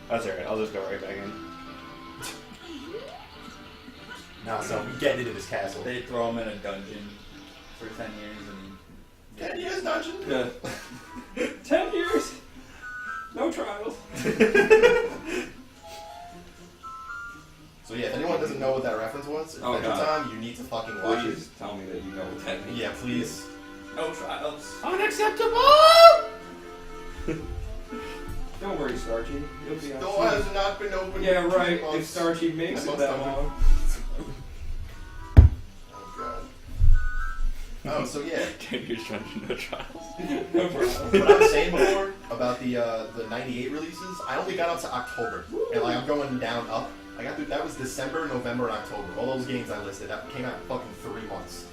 That's alright, I'll just go right back in. Nah, so we getting into this castle. They throw him in a dungeon for 10 years and... 10 years dungeon? Yeah. 10 years? No trials. So yeah, if anyone doesn't know what that reference was, Adventure Time, you need to fucking watch it. Please tell me that you know what that means. Yeah, please. No trials. Unacceptable! Don't worry, Starchy. You'll be on Door has not been opened. Yeah, in right. 2 If months. Starchy makes it that long. Oh god. Oh, so yeah. 10 years dungeon, no trials. No trials. What I was saying before about the 98 releases, I only got up to October. And like I'm going down up. I got through, that was December, November, and October. All those games I listed, that came out in fucking 3 months.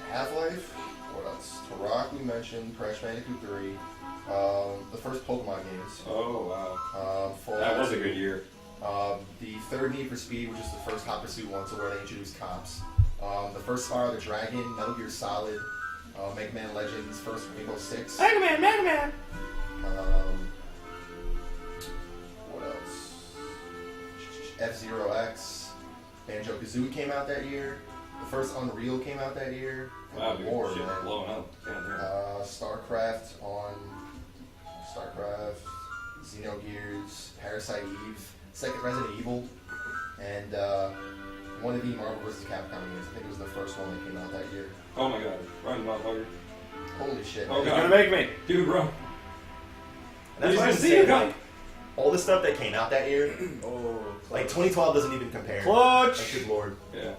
Half-Life, what else? Turok we mentioned, Crash Bandicoot 3, the first Pokemon games. Oh, wow. Fallout That was a 2, good year. the third Need for Speed, which is the first Hot Pursuit one, so where they introduced cops. The first Spyro the Dragon, Metal Gear Solid, Mega Man Legends, first Rainbow Six. Mega Man! What else? F-Zero X, Banjo-Kazooie came out that year. The first Unreal came out that year. Wow, dude, War, shit man. blowing up. StarCraft, Xenogears, Parasite Eve, second Resident Evil, and one of the Marvel vs. Capcom games. I think it was the first one that came out that year. Oh my god. Run, motherfucker. Holy shit. Oh He's god. gonna make me! Dude, run. That's He's why I'm gonna see saying, you like, all the stuff that came out that year, Oh, like 2012 doesn't even compare. Clutch! Like, good lord. Yeah.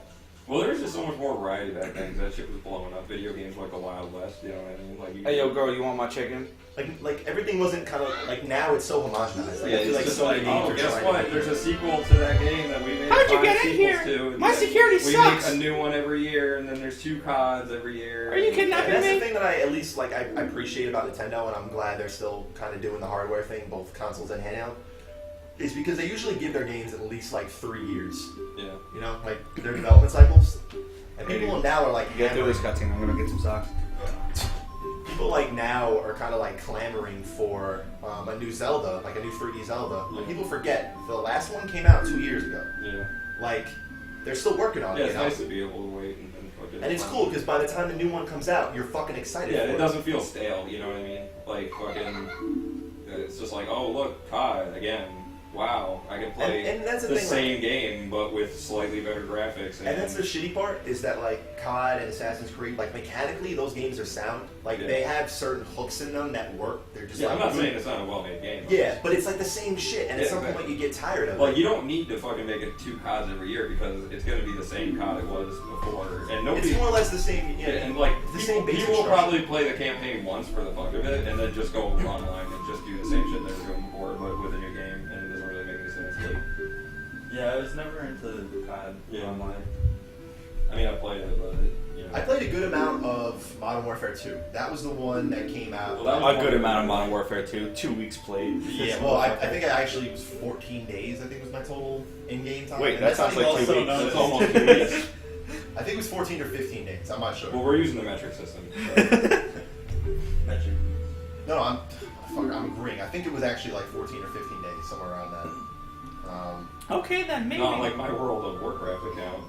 Well, there was just so much more variety back then 'cause that shit was blowing up. Video games were like the Wild West, you know what I mean? Like, you Hey, yo, girl, you want my chicken? Like everything wasn't kind of like now it's so homogenized. Like, Yeah, I feel it's like just so like, many games oh, are guess trying what? to There's a sequel to that game that we made. How'd you 5 get in sequels here? To, and My then security we sucks. make a new one every year, and then there's 2 CODs every year. Are you kidnapping And that's me? the thing that I at least like I appreciate about Nintendo, and I'm glad they're still kind of doing the hardware thing, both consoles and handheld, is because they usually give their games at least like 3 years. Yeah. You know, like their development cycles. And people now are like, You gotta do this cutscene, I'm gonna get some socks. people like now are kind of like clamoring for a new Zelda, like a new 3D Zelda. Yeah. But people forget the last one came out 2 years ago. Yeah. Like they're still working on Yeah, it. it's You know? nice to be able to wait and fucking. And it's cool because by the time the new one comes out, you're fucking excited. Yeah, for it doesn't feel stale, you know what I mean? Like, fucking. It's just like, oh, look, COD again. Wow, I can play And that's the the thing, same game, but with slightly better graphics. And that's the shitty part is that like COD and Assassin's Creed, like mechanically those games are sound. Like Yeah. they have certain hooks in them that work. They're just Yeah, like I'm not saying it's not a well-made game. yeah, but it's like the same shit, and at Yeah, some exactly. point you get tired of Well, it. you don't need to fucking make it 2 CODs every year because it's going to be the same COD it was before, and nobody. It's more or less the same. Yeah, and like the same basic people will structure. probably play the campaign once for the fuck of it, and then just go online and just do the same shit they were doing before, but with a new game, and it doesn't really make any sense. Like, yeah, I was never into COD Yeah. online. I mean, I played it, but you know. I played a good amount of Modern Warfare 2. That was the one that came out. Well, that was A good amount of Modern Warfare 2, 2 weeks played. yeah, well, I think it actually was 14 days. I think was my total in-game time. Wait, And that that's sounds not like even 2 also weeks. known That's as- almost 2 weeks. I think it was 14 or 15 days. I'm not sure. Well, we're using the metric system. Metric. No, I'm agreeing. I think it was actually like 14 or 15 days, somewhere around that. Okay, then maybe. Not like my World of Warcraft account.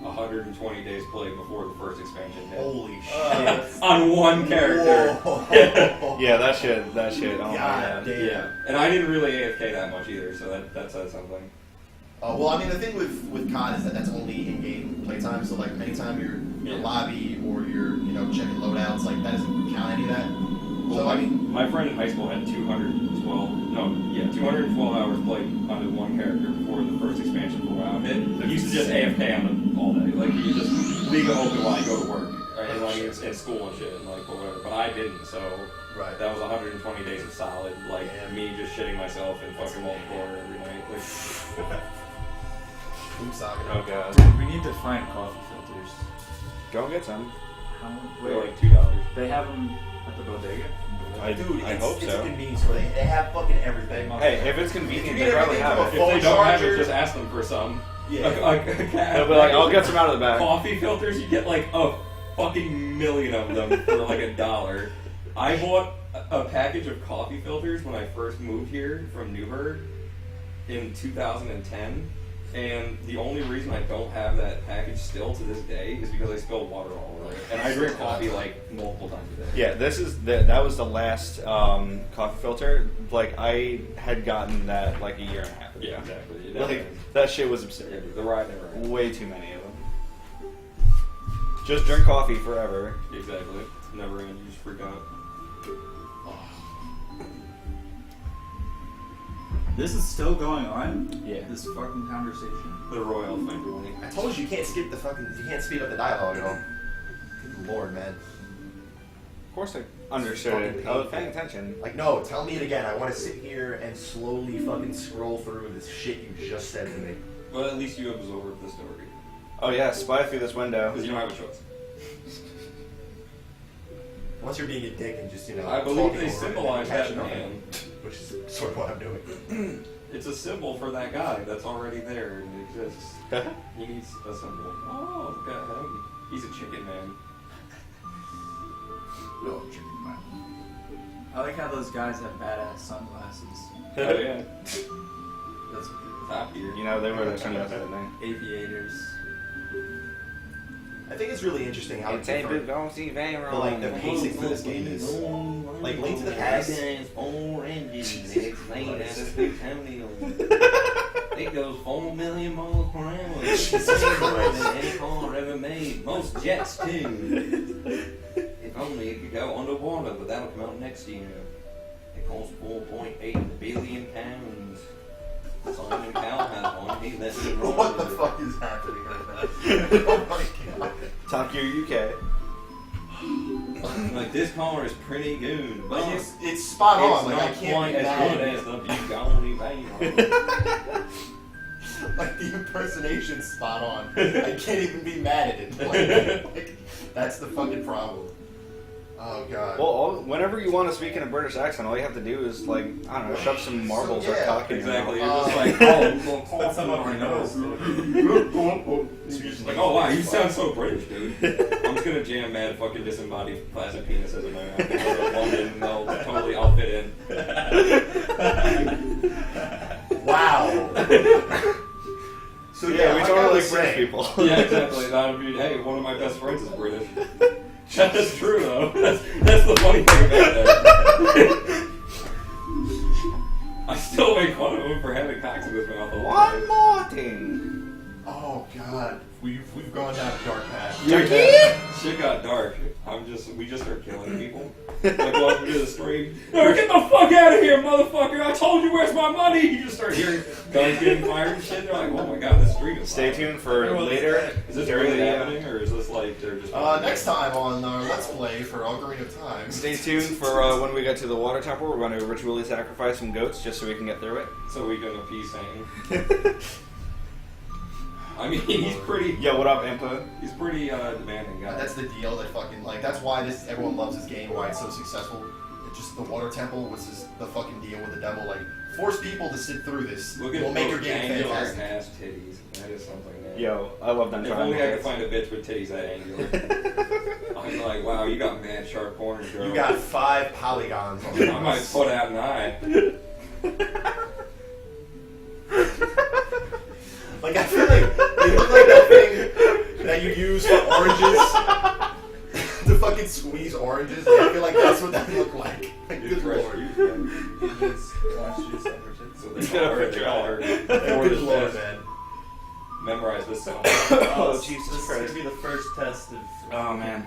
120 days played before the first expansion hit. Holy shit. On one character. Whoa. Yeah, that shit, oh my God god. damn. Yeah. And I didn't really AFK that much either, so that said something. Well, I mean, the thing with COD is that that's only in-game playtime. So, like, anytime you're in a Yeah. lobby or you're, checking loadouts, like, that doesn't count any of that. Well, So, I mean, my friend in high school had 212 hours played under one character before the first expansion for WoW hit. He used to just AFK on them all day. Like, he just leave it open while I go to work. Right? And, like, it's in school and shit, and, like, whatever. But I didn't, so right. that was 120 days of solid, like, Yeah. me just shitting myself in fucking multiplayer every night. Like, Food saga. Oh god. Dude, we need to find coffee filters. Go get some. How? they're Wait, like $2. they have them at the bodega? Dude, I it's, hope it's so. a convenience store. They have fucking everything. Hey, if it's You convenient, can they get probably everything have from it. a If they don't have charger. it, just ask them for some. Yeah. They'll be like, I'll get some out of the bag. Coffee filters, you get like a fucking million of them for like $1. I bought a package of coffee filters when I first moved here from Newburgh in 2010, and the only reason I don't have that package still to this day is because I spilled water all over it. And I drink coffee like multiple times a day. Yeah, that was the last coffee filter. Like I had gotten that like a year and a half ago. Yeah, exactly. Like that shit was absurd. The ride never ends. Way too many of them. Just drink coffee forever. Exactly. Never end. You just freak out. This is still going on? Yeah. This fucking conversation? The royal family. I told you can't skip the fucking. You can't speed up the dialogue at all. Good lord, man. Of course I understood it. I was paying attention. Like, no, tell me it again. I want to sit here and slowly fucking scroll through this shit you just said to me. Well, at least you absorbed the story. Oh yeah, spy through this window. Because you don't have a choice. Unless you're being a dick and just, you know. I believe talking they over it and symbolize that catching on, man. which is sort of what I'm doing. It's a symbol for that guy that's already there and exists. He needs a symbol. Oh, look at him. He's a chicken man. No, chicken man. I like how those guys have badass sunglasses. Oh, yeah. That's what people Top here. You know they wear their sunglasses at night. Aviators. I think it's really interesting how It's a different, big don't see Van but, like, the pacing for this game is. Like, Link to the Past. It goes 4 million miles per hour. It's faster than any car ever made. Most jets too. If only it could go underwater, but that'll come out next year. It costs 4.8 billion pounds. Simon Cowell has one. He lets it roll. What the fuck is happening right now? Oh my god. Top Gear UK. Like, this car is pretty good, but Like, it's spot on. it's Like, not I can't quite be as mad. good as the Bugatti Veyron. Like, the impersonation's spot on. I can't even be mad at it. Like, that's the fucking problem. Oh god. Well, whenever you want to speak in a British accent, all you have to do is like I don't know, shove some marbles So, yeah, or cock in your Exactly. You're mouth. just like, That's some of our nose. like, oh wow, you sound so British, dude. I'm just gonna jam mad fucking disembodied plastic penises in my mouth. Go to London and they'll totally all fit in. Wow. So Yeah, we like I totally was British saying, people. Yeah, exactly. That would be, hey, one of my best friends is British. That's true though. That's the funny thing about that. I still make fun of him for having cocks in his mouth all the time. One more thing. Oh god, we've gone down a dark path. Shit got dark. We just start killing people. Like walking to the stream. No, get the fuck out of here, motherfucker! I told you where's my money! You just start hearing guns getting fired and shit. They're like, oh my god, this stream is Stay violent. tuned for later. Is this during really the, happening, or is this like they're just... Next time on our Let's Play for Ocarina of Time. Stay tuned for when we get to the water temple. We're going to ritually sacrifice some goats just so we can get through it. So we can appease Satan. I mean, he's pretty... Yo, what up, Impa? He's pretty demanding guy. That's the deal that fucking, like, that's why everyone loves this game, why it's so successful. It's just the water temple was just the fucking deal with the devil. Like, force people to sit through this. Look at We'll make your those game angular fantastic. ass titties. That is something, man. Yo, I love them If trying only I to could find a bitch with titties that angular. I'm like, wow, you got mad sharp corners, girl. You got 5 polygons on I the might put out an eye. Like, I feel like they look like that thing that you use for oranges. To fucking squeeze oranges. Like, I feel like that's what that look like. Like, good lord. Watch yourself or shit. So they call her Good lord, man. memorize this song. Oh, Jesus This is Christ. gonna be the first test of Oh, man.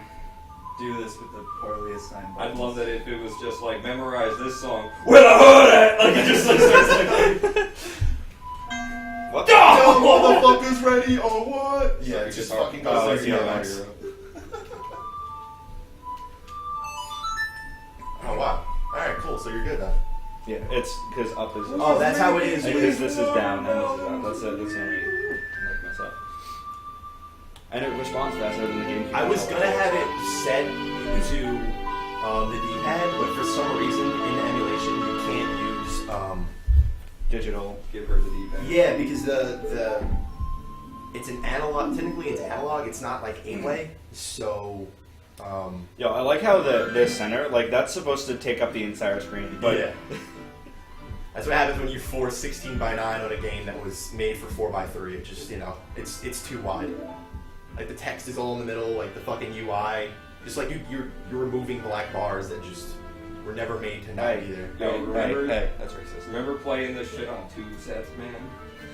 do this with the poorly assigned I'd buttons. love that if it was just like, memorize this song. Where the hood at? Like, it just like starts like... What? Yo, motherfuckers ready or what? Yeah, it just fucking goes Oh, there. yeah, Max. Oh wow. Alright, cool. So you're good then. Yeah, it's because up is. Oh, that's how it is. Because this is down and this is up. That's the only like mess up. And it responds faster than the game. I was gonna have it set to the D-pad, but for some reason in the emulation you can't use digital. Give her the D-pad. yeah, because the it's an analog. Technically, it's analog. It's not like 8-way. So Yo, I like how the center, like, that's supposed to take up the entire screen, but yeah. That's what happens when you force 16 by 9 on a game that was made for 4 by 3. It just, it's too wide. Like the text is all in the middle, like the fucking UI. Just like you're removing black bars that just were never made to not be there. Yo, remember, hey, that's racist. remember playing this shit on tube sets, man?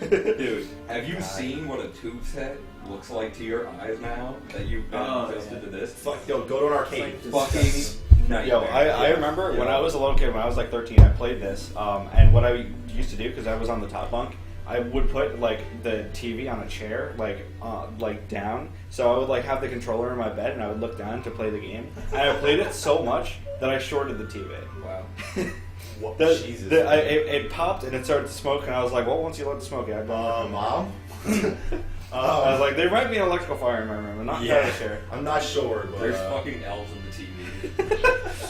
Dude, have you seen what a tube set looks like to your eyes now that you've been adjusted to this? Fuck, yo, go to an arcade. Fucking nightmare. Yo, I remember when I was a little kid, when I was like 13, I played this, and what I used to do, because I was on the top bunk, I would put like the TV on a chair, like down, so I would like have the controller in my bed, and I would look down to play the game. And I played it so much that I shorted the TV. Wow. What? Jesus. It popped and it started to smoke, and I was like, well, once you let it smoke, I'd Mom? I was like, there might be an electrical fire in my room. I'm not entirely sure. I'm not sure, but There's fucking elves in the TV.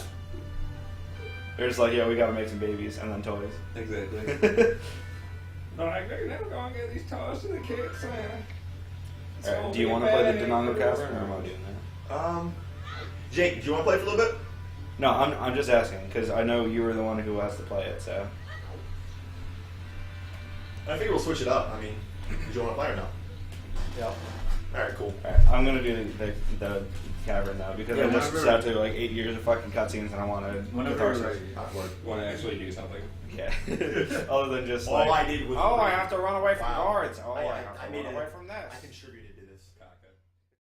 They're just like, yeah, we gotta make some babies and then toys. Exactly. No, they're never gonna get these toys to the kids, man. Alright, do you want to play the Denongo Cavern, or am I doing that? Jake, do you want to play for a little bit? No, I'm just asking, because I know you were the one who has to play it, so. I think we'll switch it up. I mean, do you want to play or no? Yeah. Alright, cool. Alright, I'm gonna do the cavern now, because Yeah, I just whenever- sat through like 8 years of fucking cutscenes, and I want to. Whenever you're ready. Want to actually do something? Yeah. Other than just All like. I did was. Oh, I have to run away from Wow. guards. Oh, I have to made run it. away from this. I contributed.